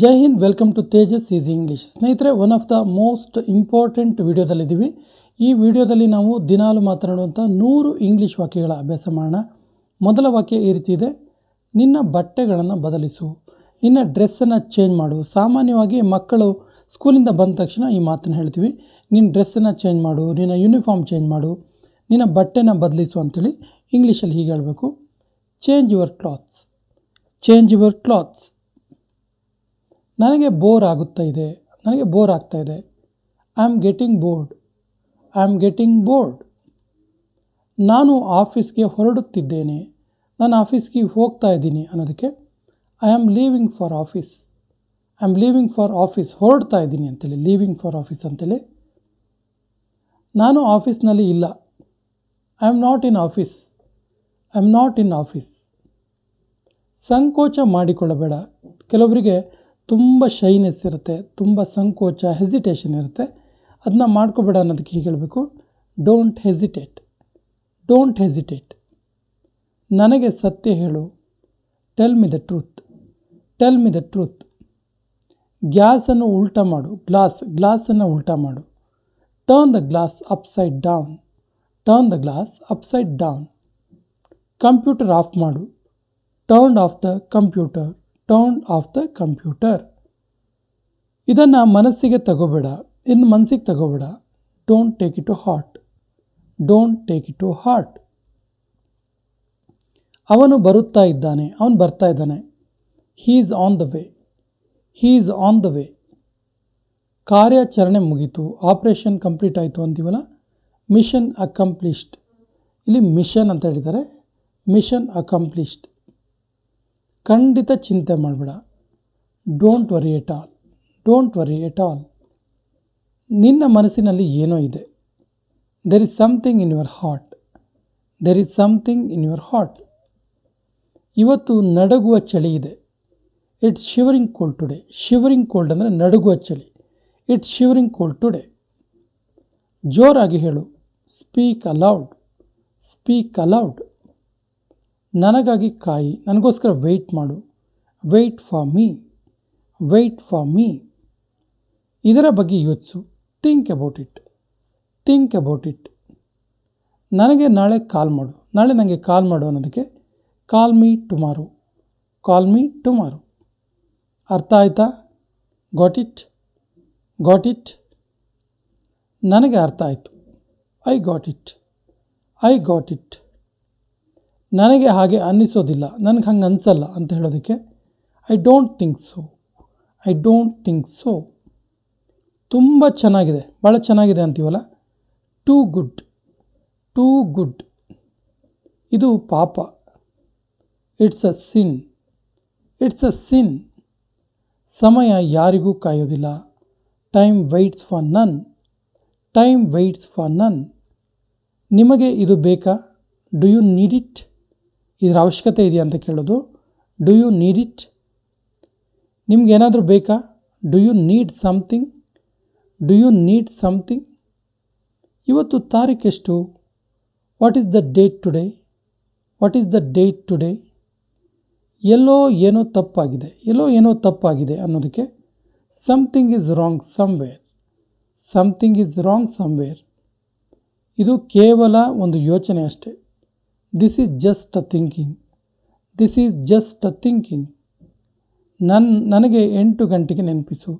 Jai Hind, welcome to Tejas easy English. ಸ್ನೇಹಿತರೆ, one of the most important ವಿಡಿಯೋದಲ್ಲಿದ್ದೀವಿ. ಈ ವಿಡಿಯೋದಲ್ಲಿ ನಾವು ದಿನಾಲು ಮಾತನಾಡುವಂಥ 100 ಇಂಗ್ಲೀಷ್ ವಾಕ್ಯಗಳ ಅಭ್ಯಾಸ ಮಾಡೋಣ. ಮೊದಲ ವಾಕ್ಯ ಈ ರೀತಿ ಇದೆ: ನಿನ್ನ ಬಟ್ಟೆಗಳನ್ನು ಬದಲಿಸು, ನಿನ್ನ ಡ್ರೆಸ್ಸನ್ನು ಚೇಂಜ್ ಮಾಡು. ಸಾಮಾನ್ಯವಾಗಿ ಮಕ್ಕಳು ಸ್ಕೂಲಿಂದ ಬಂದ ತಕ್ಷಣ ಈ ಮಾತನ್ನು ಹೇಳ್ತೀವಿ, ನಿನ್ನ ಡ್ರೆಸ್ಸನ್ನು ಚೇಂಜ್ ಮಾಡು, ನಿನ್ನ ಯೂನಿಫಾರ್ಮ್ ಚೇಂಜ್ ಮಾಡು, ನಿನ್ನ ಬಟ್ಟೆನ ಬದಲಿಸು ಅಂತೇಳಿ ಇಂಗ್ಲೀಷಲ್ಲಿ ಹೀಗೆ ಹೇಳಬೇಕು: change your clothes, change your clothes. ನನಗೆ ಬೋರ್ ಆಗ್ತಾ ಇದೆ. I am getting bored, I am getting bored. ನಾನು ಆಫೀಸ್ಗೆ ಹೊರಡುತ್ತಿದ್ದೇನೆ, ನಾನು ಆಫೀಸ್ಗೆ ಹೋಗ್ತಾ ಇದ್ದೀನಿ ಅನ್ನೋದಕ್ಕೆ I am leaving for office, I am leaving for office, ಹೊರಡ್ತಾ ಇದ್ದೀನಿ ಅಂತೇಳಿ ಲೀವಿಂಗ್ ಫಾರ್ ಆಫೀಸ್ ಅಂತೇಳಿ. ನಾನು ಆಫೀಸ್ನಲ್ಲಿ ಇಲ್ಲ, I am not in office, I am not in office. ಸಂಕೋಚ ಮಾಡಿಕೊಳ್ಳಬೇಡ. ಕೆಲವರಿಗೆ ತುಂಬ ಶೈನೆಸ್ ಇರುತ್ತೆ, ತುಂಬ ಸಂಕೋಚ, ಹೆಸಿಟೇಷನ್ ಇರುತ್ತೆ. ಅದನ್ನ ಮಾಡ್ಕೋಬೇಡ ಅನ್ನೋದಕ್ಕೆ ಹೀಗೆ ಹೇಳಬೇಕು: ಡೋಂಟ್ ಹೆಸಿಟೇಟ್, ಡೋಂಟ್ ಹೆಸಿಟೇಟ್. ನನಗೆ ಸತ್ಯ ಹೇಳು, tell me the truth, tell me the truth. ಗ್ಯಾಸನ್ನು ಉಲ್ಟಾ ಮಾಡು, ಗ್ಲಾಸನ್ನು ಉಲ್ಟಾ ಮಾಡು. Turn the glass upside down, turn the glass upside down. Computer off ಮಾಡು, turn off the computer, turn off the computer. ಇದನ್ನು ಮನಸ್ಸಿಗೆ ತಗೋಬೇಡ, ಇನ್ನು ಮನಸ್ಸಿಗೆ ತಗೋಬೇಡ. Don't take it to heart, don't take it to heart. ಅವನು ಬರುತ್ತಾ ಇದ್ದಾನೆ, ಅವನು ಬರ್ತಾ ಇದ್ದಾನೆ. He is on the way, he is on the way. ಕಾರ್ಯಾಚರಣೆ ಮುಗೀತು, ಆಪರೇಷನ್ ಕಂಪ್ಲೀಟ್ ಆಯಿತು ಅಂತೀವಲ್ಲ, ಮಿಷನ್ ಅಕಂಪ್ಲಿಷ್ಡ್. ಇಲ್ಲಿ ಮಿಷನ್ ಅಂತ ಹೇಳಿದ್ದಾರೆ, ಮಿಷನ್ ಅಕಂಪ್ಲಿಷ್ಡ್. ಖಂಡಿತ ಚಿಂತೆ ಮಾಡಬೇಡ, don't worry at all, don't worry at all. ನಿನ್ನ ಮನಸ್ಸಿನಲ್ಲಿ ಏನೋ ಇದೆ, there is something in your heart, there is something in your heart. ಇವತ್ತು ನಡುಗುವ ಚಳಿ ಇದೆ, it's shivering cold today. Shivering cold ಅಂದರೆ ನಡುಗುವ ಚಳಿ, ಇಟ್ಸ್ ಶಿವರಿಂಗ್ ಕೋಲ್ಡ್ ಟುಡೇ. ಜೋರಾಗಿ ಹೇಳು, ಸ್ಪೀಕ್ ಅಲೌಡ್, ಸ್ಪೀಕ್ ಅಲೌಡ್. ನನಗಾಗಿ ಕಾಯಿ, ನನಗೋಸ್ಕರ ವೆಯ್ಟ್ ಮಾಡು, wait for me, wait for me. ಇದರ ಬಗ್ಗೆ ಯೋಚಿಸು, think about it, think about it. ನನಗೆ ನಾಳೆ ಕಾಲ್ ಮಾಡು, ನಾಳೆ ನನಗೆ ಕಾಲ್ ಮಾಡು ಅನ್ನೋದಕ್ಕೆ call me tomorrow, call me tomorrow. ಅರ್ಥ ಆಯ್ತಾ? Got it, got it. ನನಗೆ ಅರ್ಥ ಆಯಿತು, I got it, I got it. ನನಗೆ ಹಾಗೆ ಅನ್ನಿಸೋದಿಲ್ಲ, ನನಗೆ ಹಂಗೆ ಅನಿಸಲ್ಲ ಅಂತ ಹೇಳೋದಕ್ಕೆ I don't think so, I don't think so. ತುಂಬ ಚೆನ್ನಾಗಿದೆ, ಭಾಳ ಚೆನ್ನಾಗಿದೆ ಅಂತೀವಲ್ಲ, ಟೂ ಗುಡ್, ಟೂ ಗುಡ್. ಇದು ಪಾಪ, it's a sin, it's a sin. ಸಮಯ ಯಾರಿಗೂ ಕಾಯೋದಿಲ್ಲ, time waits for none, time waits for none. ನಿಮಗೆ ಇದು ಬೇಕಾ? Do you need it? ಇದರ ಅವಶ್ಯಕತೆ ಇದೆಯಾ ಅಂತ ಕೇಳೋದು, ಡು ಯು ನೀಡ್ ಇಟ್? ನಿಮ್ಗೇನಾದರೂ ಬೇಕಾ? Do you need something, do you need something. ಇವತ್ತು ತಾರೀಕೆಷ್ಟು? What is the date today, what is the date today. ಎಲ್ಲೋ ಏನೋ ತಪ್ಪಾಗಿದೆ, ಎಲ್ಲೋ ಏನೋ ತಪ್ಪಾಗಿದೆ ಅನ್ನೋದಕ್ಕೆ something is wrong somewhere, something is wrong somewhere. ಇದು ಕೇವಲ ಒಂದು ಯೋಚನೆ ಅಷ್ಟೇ. This is just a thinking, this is just a thinking. ನನಗೆ 8 ಗಂಟೆಗೆ ನೆನಪಿಸು,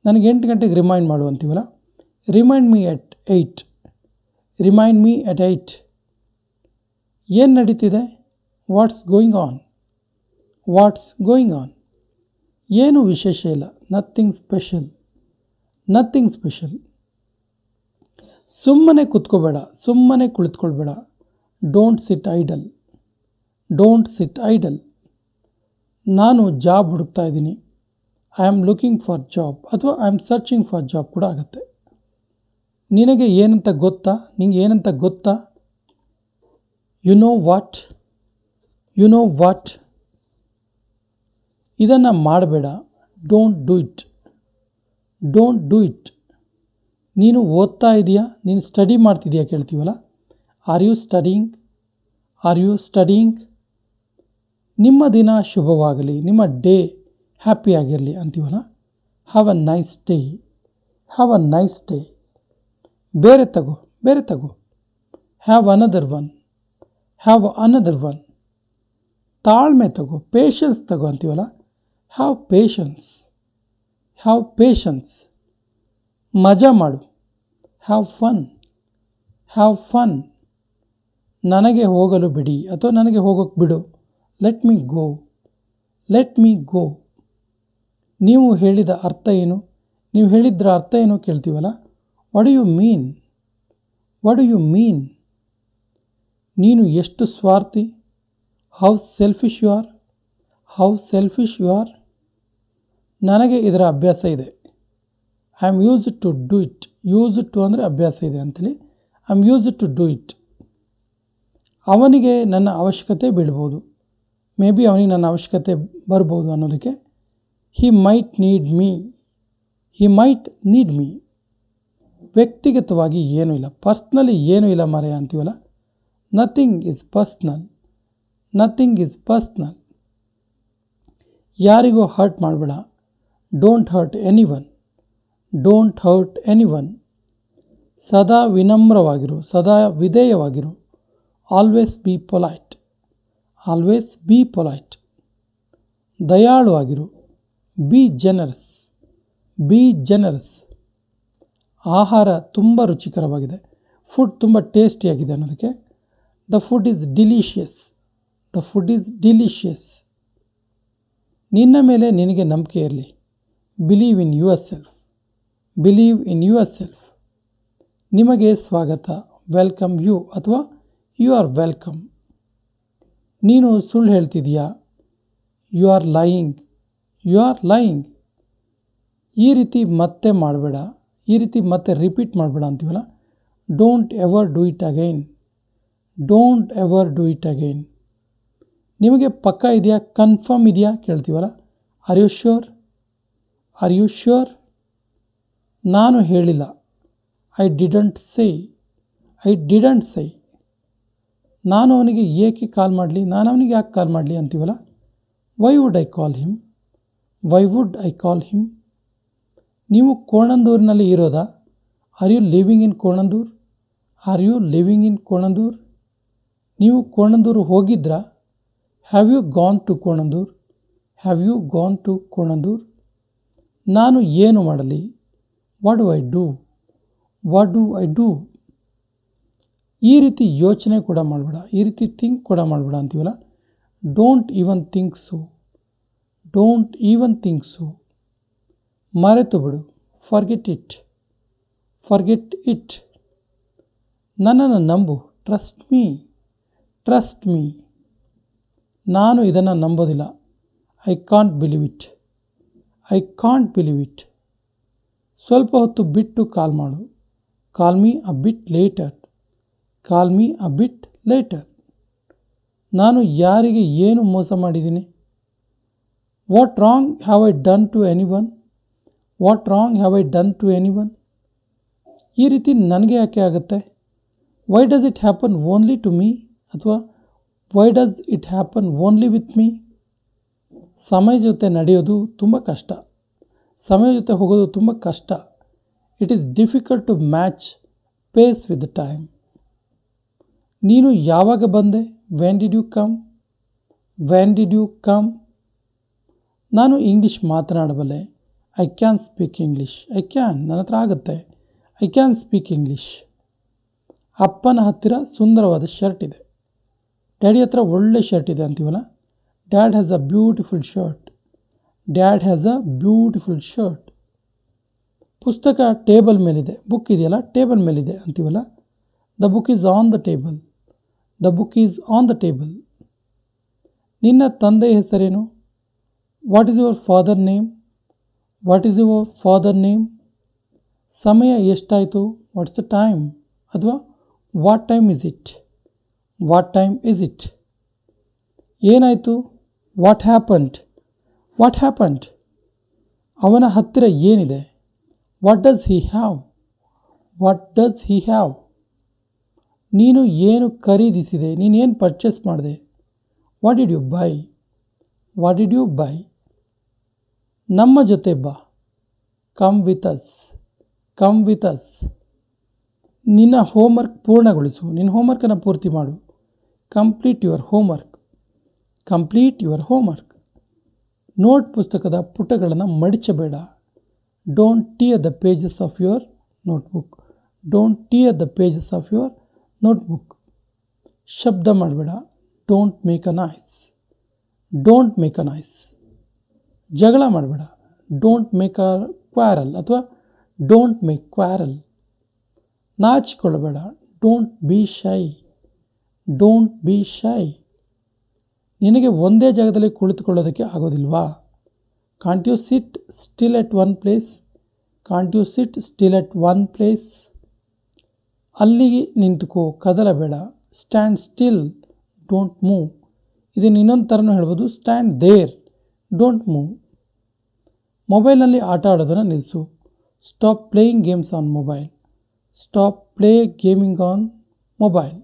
ನನಗೆ 8 ಗಂಟೆಗೆ ರಿಮೈಂಡ್ ಮಾಡು ಅಂತೀವಲ್ಲ, ರಿಮೈಂಡ್ ಮೀ ಎಟ್ 8, ರಿಮೈಂಡ್ ಮೀ ಎಟ್ 8. ಏನು ನಡೀತಿದೆ? What's going on, what's going on. ಏನು ವಿಶೇಷ ಇಲ್ಲ, ನಥಿಂಗ್ ಸ್ಪೆಷಲ್, ನಥಿಂಗ್ ಸ್ಪೆಷಲ್. ಸುಮ್ಮನೆ ಕೂತ್ಕೋಬೇಡ, ಸುಮ್ಮನೆ ಕುಳಿತುಕೊಳ್ಬೇಡ. Don't sit idle, don't sit idle. ನಾನು ಜಾಬ್ ಹುಡುಕ್ತಾ ಇದ್ದೀನಿ, I am looking for job, ಅಥವಾ I am searching for job ಕೂಡ ಆಗುತ್ತೆ. ನಿನಗೆ ಏನಂತ ಗೊತ್ತಾ, ನಿಂಗೆ ಏನಂತ ಗೊತ್ತಾ? You know what, you know what. ಇದನ್ನು ಮಾಡಬೇಡ, don't do it, don't do it. ನೀನು ಓದ್ತಾ ಇದೆಯಾ, ನೀನು ಸ್ಟಡಿ ಮಾಡ್ತಿದೆಯಾ ಕೇಳ್ತೀವಲ್ಲ, are you studying, are you studying. ನಿಮ್ಮ ದಿನ ಶುಭವಾಗಲಿ, ನಿಮ್ಮ ಡೇ ಹ್ಯಾಪಿ ಆಗಿರಲಿ ಅಂತೀವಲ್ಲ. Have a nice day, have a nice day. ಬೇರೆ ತಗೋ, ಬೇರೆ ತಗೋ. Have another one, have another one. ತಾಳ್ಮೆ ತಗೋ, ಪೇಷನ್ಸ್ ತಗೋ ಅಂತೀವಲ್ಲ. Have patience, have patience. ಮಜಾ ಮಾಡು, ಹ್ಯಾವ್ ಫನ್, ಹ್ಯಾವ್ ಫನ್. ನನಗೆ ಹೋಗಲು ಬಿಡಿ ಅಥವಾ ನನಗೆ ಹೋಗೋಕ್ಕೆ ಬಿಡು, let me go, let me go. ನೀವು ಹೇಳಿದ ಅರ್ಥ ಏನು, ನೀವು ಹೇಳಿದ್ರ ಅರ್ಥ ಏನು ಕೇಳ್ತೀವಲ್ಲ. What do you mean, what do you mean. ನೀನು ಎಷ್ಟು ಸ್ವಾರ್ಥಿ, how selfish you are, how selfish you are. ನನಗೆ ಇದರ ಅಭ್ಯಾಸ ಇದೆ, I am used to do it. Used to ಅಂದರೆ ಅಭ್ಯಾಸ ಇದೆ ಅಂತೇಳಿ, I am used to do it. ಅವನಿಗೆ ನನ್ನ ಅವಶ್ಯಕತೆ ಬೀಳ್ಬೋದು, ಮೇ ಬಿ ಅವನಿಗೆ ನನ್ನ ಅವಶ್ಯಕತೆ ಬರ್ಬೋದು ಅನ್ನೋದಕ್ಕೆ he might need me, he might need me. ವ್ಯಕ್ತಿಗತವಾಗಿ ಏನೂ ಇಲ್ಲ, ಪರ್ಸ್ನಲಿ ಏನೂ ಇಲ್ಲ ಮಾರಾಯ ಅಂತೀವಲ್ಲ. Nothing is personal, nothing is personal. ಯಾರಿಗೂ ಹರ್ಟ್ ಮಾಡಬೇಡ, don't hurt anyone, don't hurt anyone. ಸದಾ ವಿನಮ್ರವಾಗಿರು, ಸದಾ ವಿಧೇಯವಾಗಿರು. Always be polite, always be polite. ದಯಾಳುವಾಗಿರು, ಬಿ ಜನರಸ್, ಬಿ ಜನರಸ್. ಆಹಾರ ತುಂಬ ರುಚಿಕರವಾಗಿದೆ, ಫುಡ್ ತುಂಬ ಟೇಸ್ಟಿಯಾಗಿದೆ ಅನ್ನೋದಕ್ಕೆ the food is delicious, the food is delicious. ನಿನ್ನ ಮೇಲೆ ನಿನಗೆ ನಂಬಿಕೆ ಇರಲಿ. Believe in yourself, believe in yourself. ನಿಮಗೆ ಸ್ವಾಗತ, ವೆಲ್ಕಮ್ ಯು ಅಥವಾ ಯು ಆರ್ ವೆಲ್ಕಮ್. ನೀನು ಸುಳ್ಳು ಹೇಳ್ತಿದೀಯಾ, you are lying, you are lying. ಈ ರೀತಿ ಮತ್ತೆ ಮಾಡಬೇಡ, ಈ ರೀತಿ ಮತ್ತೆ ರಿಪೀಟ್ ಮಾಡಬೇಡ ಅಂತೀವಲ್ಲ. Don't ever do it again, don't ever do it again. ನಿಮಗೆ ಪಕ್ಕಾ ಇದೆಯಾ, ಕನ್ಫರ್ಮ್ ಇದೆಯಾ ಕೇಳ್ತೀವಲ್ಲ. Are you sure, are you sure. ನಾನು ಹೇಳಿಲ್ಲ, I didn't say, I didn't say. ನಾನು ಅವನಿಗೆ ಏಕೆ ಕಾಲ್ ಮಾಡಲಿ, ನಾನು ಅವನಿಗೆ ಯಾಕೆ ಕಾಲ್ ಮಾಡಲಿ ಅಂತೀವಲ್ಲ. Why would I call him, why would I call him. ನೀವು ಕೋಣಂದೂರಿನಲ್ಲಿ ಇರೋದಾ, are you living in Konandur, are you living in Konandur. ನೀವು ಕೋಣಂದೂರು ಹೋಗಿದ್ರಾ, have you gone to Konandur, have you gone to Konandur. ನಾನು ಏನು ಮಾಡಲಿ, what do I do, what do I do. ಈ ರೀತಿ ಯೋಚನೆ ಕೂಡ ಮಾಡಬೇಡ, ಈ ರೀತಿ ಥಿಂಕ್ ಕೂಡ ಮಾಡಬೇಡ ಅಂತೀವಲ್ಲ. Don't even think so, don't even think so. ಮರೆತು ಬಿಡು, ಫರ್ಗೆಟ್ ಇಟ್, ಫರ್ಗೆಟ್ ಇಟ್. ನನ್ನನ್ನು ನಂಬು, ಟ್ರಸ್ಟ್ ಮೀ, ಟ್ರಸ್ಟ್ ಮೀ. ನಾನು ಇದನ್ನು ನಂಬೋದಿಲ್ಲ, I can't believe it, I can't believe it. ಸ್ವಲ್ಪ ಹೊತ್ತು ಬಿಟ್ಟು ಕಾಲ್ ಮಾಡು, call me a bit later, call me a bit later. ನಾನು ಯಾರಿಗೆ ಏನು ಮೋಸ ಮಾಡಿದ್ದೀನಿ, what wrong have I done to anyone, what wrong have I done to anyone. ಈ ರೀತಿ ನನಗೆ ಯಾಕೆ ಆಗುತ್ತೆ, why does it happen only to me ಅಥವಾ why does it happen only with me. ಸಮಯ ಜೊತೆ ನಡೆಯೋದು ತುಂಬ ಕಷ್ಟ, ಸಮಯ ಜೊತೆ ಹೋಗೋದು ತುಂಬ ಕಷ್ಟ. It is difficult to match pace with the time. ನೀನು ಯಾವಾಗ ಬಂದೆ, when did you come, when did you come. ನಾನು ಇಂಗ್ಲೀಷ್ ಮಾತನಾಡಬಲ್ಲೆ, I can speak English, I can, ನನ್ನ ಹತ್ರ ಆಗುತ್ತೆ, ಐ ಕ್ಯಾನ್ ಸ್ಪೀಕ್ ಇಂಗ್ಲೀಷ್. ಅಪ್ಪನ ಹತ್ತಿರ ಸುಂದರವಾದ ಶರ್ಟ್ ಇದೆ, ಡ್ಯಾಡಿ ಹತ್ರ ಒಳ್ಳೆ ಶರ್ಟ್ ಇದೆ ಅಂತೀವಲ್ಲ. Dad has a beautiful shirt, dad has a beautiful shirt. ಪುಸ್ತಕ ಟೇಬಲ್ ಮೇಲಿದೆ, ಬುಕ್ ಇದೆಯಲ್ಲ ಟೇಬಲ್ ಮೇಲಿದೆ ಅಂತೀವಲ್ಲ. The book is on the table, the book is on the table. ನಿನ್ನ ತಂದೆಯ ಹೆಸರೇನು, what is your father name, what is your father name. ಸಮಯ ಎಷ್ಟಾಯಿತು, ವಾಟ್ಸ್ ದ ಟೈಮ್ ಅಥವಾ what time is it, what time is it. ಏನಾಯಿತು, what happened, what happened. ಅವನ ಹತ್ತಿರ ಏನಿದೆ, what does he have, what does he have. ನೀನು ಏನು ಖರೀದಿಸಿದೆ, ನೀನೇನು ಪರ್ಚೇಸ್ ಮಾಡಿದೆ, what did you buy, what did you buy. ನಮ್ಮ ಜೊತೆ ಬಾ, come with us, come with us. ನಿನ್ನ ಹೋಮ್ವರ್ಕ್ ಪೂರ್ಣಗೊಳಿಸು, ನಿನ್ನ ಹೋಮ್ವರ್ಕನ್ನು ಪೂರ್ತಿ ಮಾಡು. Complete your homework, complete your homework. Note ಪುಸ್ತಕದ ಪುಟಗಳನ್ನು ಮಡಿಚಬೇಡ. Don't tear the pages of your notebook, don't tear the pages of your notebook. ಶಬ್ದ ಮಾಡಬೇಡ. Don't make a noise, don't make a noise. ಜಗಳ ಮಾಡಬೇಡ. ಡೋಂಟ್ ಮೇಕ್ ಅ ಕ್ವಾರಲ್ ಅಥವಾ don't make quarrel. ನಾಚಿಕೊಳ್ಳಬೇಡ. Don't be shy, don't be shy. ನಿನಗೆ ಒಂದೇ ಜಾಗದಲ್ಲಿ ಕುಳಿತುಕೊಳ್ಳೋದಕ್ಕೆ ಆಗೋದಿಲ್ವಾ? Can't you sit still at one place, can't you sit still at one place. ಅಲ್ಲಿಗೆ ನಿಂತುಕೋ, ಕದಲಬೇಡ. Stand still, don't move. ಇದನ್ನು ಇನ್ನೊಂದು ಥರನೂ ಹೇಳ್ಬೋದು, ಸ್ಟ್ಯಾಂಡ್ ದೇರ್, ಡೋಂಟ್ ಮೂವ್. ಮೊಬೈಲ್ನಲ್ಲಿ ಆಟ ಆಡೋದನ್ನು ನಿಲ್ಲಿಸು. Stop playing games on mobile, stop play gaming on mobile.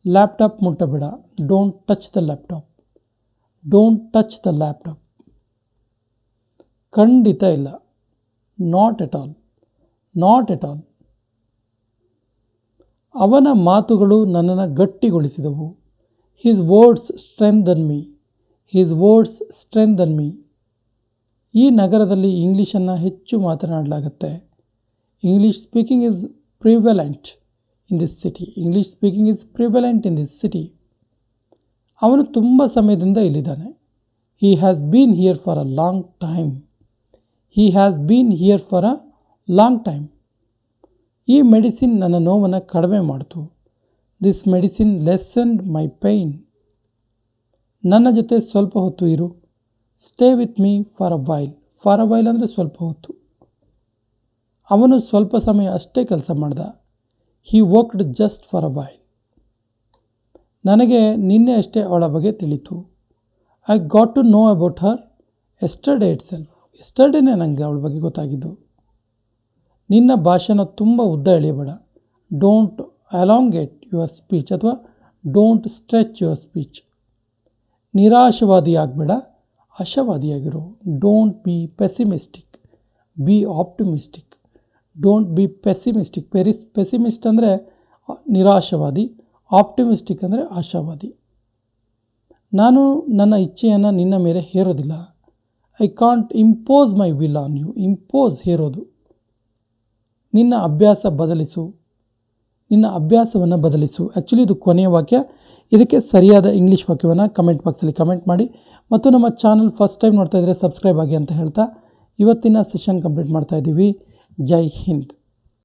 Laptop ಮುಟ್ಟಬೇಡ. Don't touch the laptop, don't touch the laptop. ಖಂಡಿತ ಇಲ್ಲ. Not at all, not at all. ಅವನ ಮಾತುಗಳು ನನ್ನನ್ನು ಗಟ್ಟಿಗೊಳಿಸಿದವು. His words strengthen me, his words strengthen me. ಈ ನಗರದಲ್ಲಿ ಇಂಗ್ಲೀಷನ್ನು ಹೆಚ್ಚು ಮಾತನಾಡಲಾಗುತ್ತೆ. English speaking is prevalent in this city, English speaking is prevalent in this city. ಅವನು ತುಂಬ ಸಮಯದಿಂದ ಇಲ್ಲಿದ್ದಾನೆ. He has been here for a long time, he has been here for a long time. ಈ ಮೆಡಿಸಿನ್ ನನ್ನ ನೋವನ್ನು ಕಡಿಮೆ ಮಾಡಿತು. This medicine lessened my pain. ನನ್ನ ಜೊತೆ ಸ್ವಲ್ಪ ಹೊತ್ತು ಇರು. Stay with me for a while, for a while ಅಂದರೆ ಸ್ವಲ್ಪ ಹೊತ್ತು. ಅವನು ಸ್ವಲ್ಪ ಸಮಯ ಅಷ್ಟೇ ಕೆಲಸ ಮಾಡ್ದ. He worked just for a while. ನನಗೆ ನಿನ್ನೆ ಅಷ್ಟೇ ಅವಳ ಬಗ್ಗೆ ತಿಳಿತು. I got to know about her yesterday itself. ಎಸ್ಟರ್ಡೇನೇ ನನಗೆ ಅವಳ ಬಗ್ಗೆ ಗೊತ್ತಾಗಿದ್ದು. ನಿನ್ನ ಭಾಷೆನ ತುಂಬ ಉದ್ದ ಎಳೆಯಬೇಡ. ಡೋಂಟ್ ಅಲಾಂಗೇಟ್ ಯುವರ್ ಸ್ಪೀಚ್ ಅಥವಾ ಡೋಂಟ್ ಸ್ಟ್ರೆಚ್ ಯುವರ್ ಸ್ಪೀಚ್. ನಿರಾಶವಾದಿಯಾಗಬೇಡ, ಆಶಾವಾದಿಯಾಗಿರು. Don't be pessimistic, be optimistic. Don't be pessimistic. Pessimist ಅಂದರೆ ನಿರಾಶವಾದಿ, ಆಪ್ಟಿಮಿಸ್ಟಿಕ್ ಅಂದರೆ ಆಶಾವಾದಿ. ನಾನು ನನ್ನ ಇಚ್ಛೆಯನ್ನು ನಿನ್ನ ಮೇಲೆ ಹೇರೋದಿಲ್ಲ. I can't impose my will on you. Impose ಹೇರೋದು. ನಿನ್ನ ಅಭ್ಯಾಸ ಬದಲಿಸು, ನಿನ್ನ ಅಭ್ಯಾಸವನ್ನು ಬದಲಿಸು. ಆ್ಯಕ್ಚುಲಿ ಇದು ಕೊನೆಯ ವಾಕ್ಯ. ಇದಕ್ಕೆ ಸರಿಯಾದ ಇಂಗ್ಲೀಷ್ ವಾಕ್ಯವನ್ನು ಕಮೆಂಟ್ ಬಾಕ್ಸಲ್ಲಿ ಕಮೆಂಟ್ ಮಾಡಿ. ಮತ್ತು ನಮ್ಮ ಚಾನಲ್ ಫಸ್ಟ್ ಟೈಮ್ ನೋಡ್ತಾ ಇದ್ದರೆ ಸಬ್ಸ್ಕ್ರೈಬ್ ಆಗಿ ಅಂತ ಹೇಳ್ತಾ ಇವತ್ತಿನ ಸೆಷನ್ ಕಂಪ್ಲೀಟ್ ಮಾಡ್ತಾ ಇದ್ದೀವಿ. ಜೈ ಹಿಂದ್.